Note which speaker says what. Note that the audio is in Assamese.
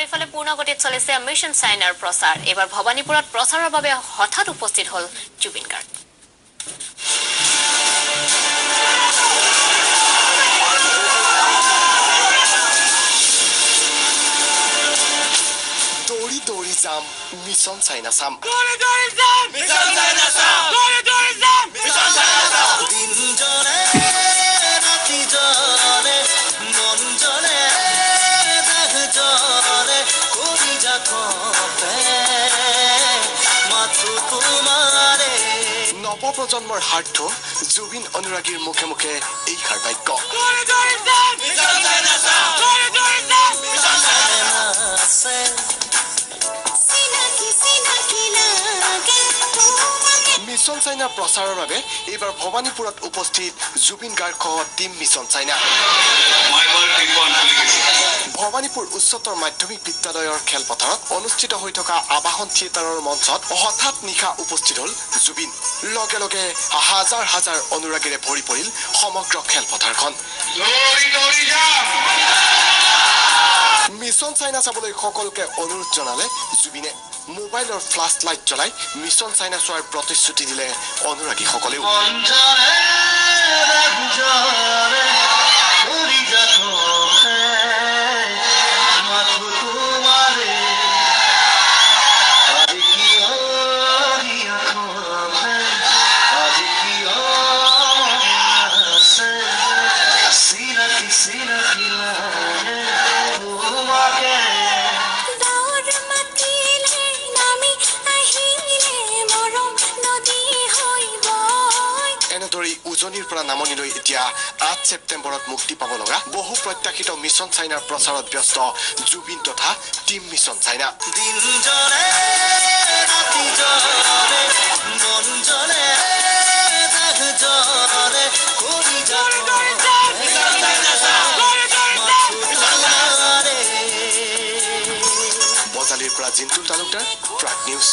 Speaker 1: চাৰিফালে পূৰ্ণগতিত চলিছে মিছন চাইনাৰ প্ৰচাৰ এবাৰ ভৱানীপুৰত প্ৰচাৰৰ বাবে হঠাৎ উপস্থিত হ'ল জুবিন গাৰ্গ
Speaker 2: দৌৰি যাম মিছন চাইনা চাম
Speaker 3: মিছন চাইনা চাম মিছন চাইনা চাম দিন জনে ৰাতি জনে মন জনে দেহ জনে কৰি যাকপে মাথো তোমাৰে
Speaker 2: নৱপ্ৰজন্মৰ হাৰ্ট জুবিন অনুৰাগীৰ মুখে মুখে এই খাৰ বাক্য
Speaker 3: মিছন চাইনা চাম মিছন চাইনা আছে
Speaker 2: মিছন চাইনাৰ প্ৰচাৰৰ বাবে এইবাৰ ভৱানীপুৰত উপস্থিত Zubeen Garg team Mission China Bhabanipur উচ্চতৰ মাধ্যমিক বিদ্যালয়ৰ খেলপথাৰত অনুষ্ঠিত হৈ থকা আবাহন থিয়েটাৰৰ মঞ্চত হঠাৎ নিশা উপস্থিত হ'ল জুবিন লগে লগে হাজাৰ হাজাৰ অনুৰাগীৰে ভৰি পৰিল সমগ্ৰ খেলপথাৰখন মিছন চাইনা চাবলৈ সকলোকে অনুৰোধ জনালে জুবিনে মোবাইলৰ ফ্লাছ লাইট জ্বলাই মিছন চাইনা চোৱাৰ প্ৰতিশ্ৰুতি দিলে অনুৰাগীসকলেও এনেদৰেই উজনিৰ পৰা নামনিলৈ এতিয়া ৮ ছেপ্টেম্বৰত মুক্তি পাব লগা বহু প্ৰত্যাশিত মিছন চাইনাৰ প্ৰচাৰত ব্যস্ত জুবিন তথা টিম মিছন চাইনা
Speaker 3: দিন জনে ৰাতি জনে মন জনে দেহ জনে কৰি
Speaker 2: বজালিৰ পৰা জিন্তুল তালুকদাৰ প্ৰাগ নিউজ